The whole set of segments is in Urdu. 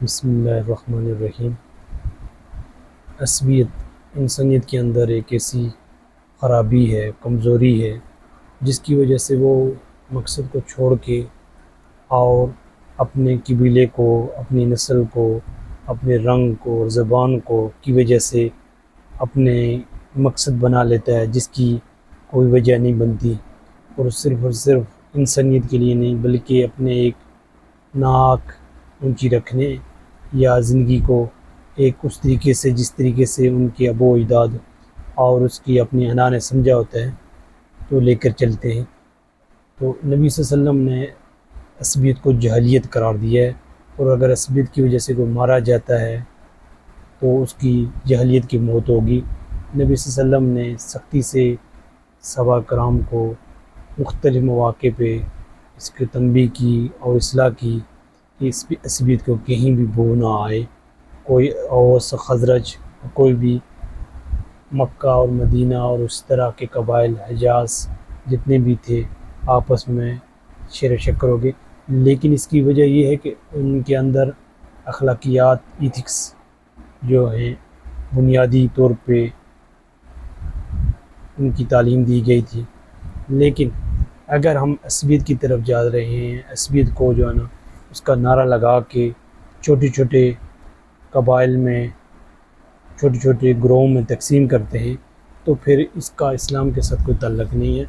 بسم اللہ الرحمن الرحیم۔ عصبیت انسانیت کے اندر ایک ایسی خرابی ہے، کمزوری ہے، جس کی وجہ سے وہ مقصد کو چھوڑ کے اور اپنے قبیلے کو، اپنی نسل کو، اپنے رنگ کو اور زبان کو کی وجہ سے اپنے مقصد بنا لیتا ہے، جس کی کوئی وجہ نہیں بنتی، اور صرف انسانیت کے لیے نہیں بلکہ اپنے ایک ناک اونچی رکھنے یا زندگی کو ایک اس طریقے سے جس طریقے سے ان کے ابو و اجداد اور اس کی اپنی انا نے سمجھا ہوتا ہے تو لے کر چلتے ہیں۔ تو نبی صلی اللہ علیہ وسلم نے عصبیت کو جہلیت قرار دیا ہے، اور اگر عصبیت کی وجہ سے کوئی مارا جاتا ہے تو اس کی جہلیت کی موت ہوگی۔ نبی صلی اللہ علیہ وسلم نے سختی سے صحابہ کرام کو مختلف مواقع پہ اس کی تنبیہ کی اور اصلاح کی کہ اس عصبیت کو کہیں بھی بو نہ آئے۔ کوئی اوس خزرج، کوئی بھی مکہ اور مدینہ اور اس طرح کے قبائل حجاز جتنے بھی تھے آپس میں شیر و شکر ہو گئے، لیکن اس کی وجہ یہ ہے کہ ان کے اندر اخلاقیات، ایتھکس جو ہیں بنیادی طور پہ ان کی تعلیم دی گئی تھی۔ لیکن اگر ہم عصبیت کی طرف جا رہے ہیں، عصبیت کو جو ہے نا اس کا نعرہ لگا کے چھوٹے چھوٹے قبائل میں، چھوٹے چھوٹے گروہوں میں تقسیم کرتے ہیں، تو پھر اس کا اسلام کے ساتھ کوئی تعلق نہیں ہے۔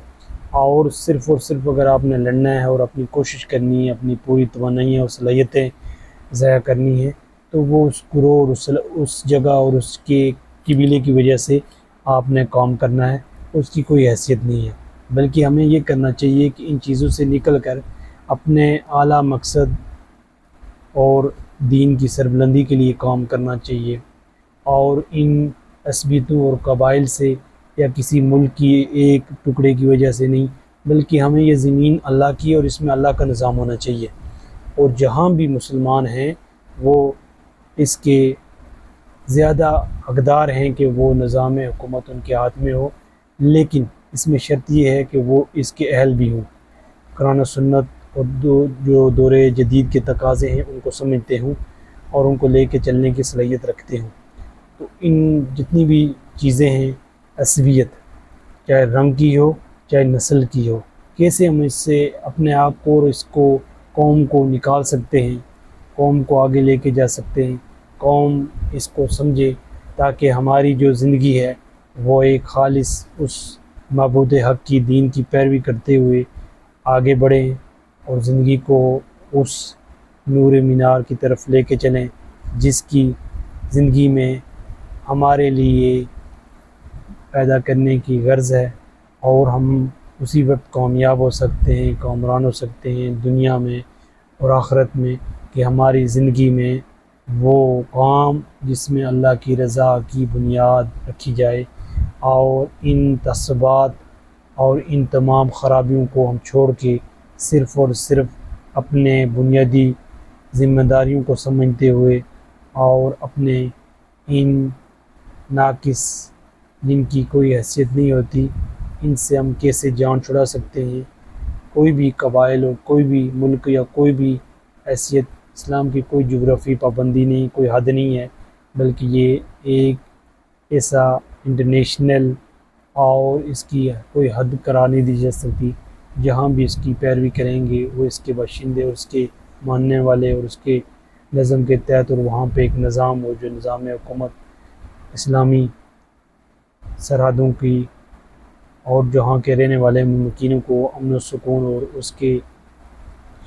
اور صرف اگر آپ نے لڑنا ہے اور اپنی کوشش کرنی ہے، اپنی پوری توانائی اور صلاحیتیں ضائع کرنی ہے، تو وہ اس گروہ اور اس جگہ اور اس کے قبیلے کی وجہ سے آپ نے کام کرنا ہے، اس کی کوئی حیثیت نہیں ہے۔ بلکہ ہمیں یہ کرنا چاہیے کہ ان چیزوں سے نکل کر اپنے اعلیٰ مقصد اور دین کی سربلندی کے لیے کام کرنا چاہیے، اور ان عصبیتوں اور قبائل سے یا کسی ملک کی ایک ٹکڑے کی وجہ سے نہیں، بلکہ ہمیں یہ زمین اللہ کی اور اس میں اللہ کا نظام ہونا چاہیے، اور جہاں بھی مسلمان ہیں وہ اس کے زیادہ حقدار ہیں کہ وہ نظام حکومت ان کے ہاتھ میں ہو، لیکن اس میں شرط یہ ہے کہ وہ اس کے اہل بھی ہوں، قرآن و سنت اور جو دور جدید کے تقاضے ہیں ان کو سمجھتے ہوں اور ان کو لے کے چلنے کی صلاحیت رکھتے ہوں۔ تو ان جتنی بھی چیزیں ہیں عصبیت، چاہے رنگ کی ہو چاہے نسل کی ہو، کیسے ہم اس سے اپنے آپ کو اور اس کو قوم کو نکال سکتے ہیں، قوم کو آگے لے کے جا سکتے ہیں، قوم اس کو سمجھے تاکہ ہماری جو زندگی ہے وہ ایک خالص اس معبود حق کی دین کی پیروی کرتے ہوئے آگے بڑھیں اور زندگی کو اس نور مینار کی طرف لے کے چلیں جس کی زندگی میں ہمارے لیے پیدا کرنے کی غرض ہے، اور ہم اسی وقت کامیاب ہو سکتے ہیں، کامران ہو سکتے ہیں دنیا میں اور آخرت میں، کہ ہماری زندگی میں وہ کام جس میں اللہ کی رضا کی بنیاد رکھی جائے، اور ان تعصبات اور ان تمام خرابیوں کو ہم چھوڑ کے صرف اور صرف اپنے بنیادی ذمہ داریوں کو سمجھتے ہوئے اور اپنے ان ناقص جن کی کوئی حیثیت نہیں ہوتی ان سے ہم کیسے جان چھڑا سکتے ہیں۔ کوئی بھی قبائل اور کوئی بھی ملک یا کوئی بھی حیثیت، اسلام کی کوئی جغرافی پابندی نہیں، کوئی حد نہیں ہے، بلکہ یہ ایک ایسا انٹرنیشنل اور اس کی کوئی حد قرار نہیں دی جا سکتی۔ جہاں بھی اس کی پیروی کریں گے وہ اس کے باشندے اور اس کے ماننے والے اور اس کے نظم کے تحت، اور وہاں پہ ایک نظام ہو جو نظام حکومت اسلامی سرحدوں کی، اور جہاں کے رہنے والے ممکینوں کو امن و سکون اور اس کے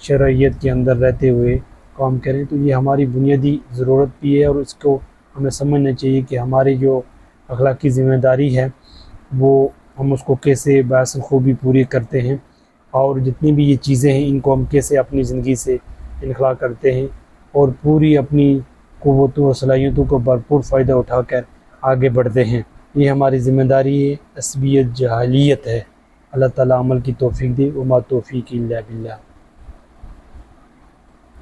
شرعیت کے اندر رہتے ہوئے کام کریں۔ تو یہ ہماری بنیادی ضرورت بھی ہے، اور اس کو ہمیں سمجھنا چاہیے کہ ہماری جو اخلاقی ذمہ داری ہے وہ ہم اس کو کیسے باحسن خوبی پوری کرتے ہیں، اور جتنی بھی یہ چیزیں ہیں ان کو ہم کیسے اپنی زندگی سے انخلا کرتے ہیں، اور پوری اپنی قوتوں اور صلاحیتوں کو بھرپور فائدہ اٹھا کر آگے بڑھتے ہیں۔ یہ ہماری ذمہ داری ہے، عصبیت جہلیت ہے۔ اللہ تعالیٰ عمل کی توفیق دے، وما توفیق الا باللہ۔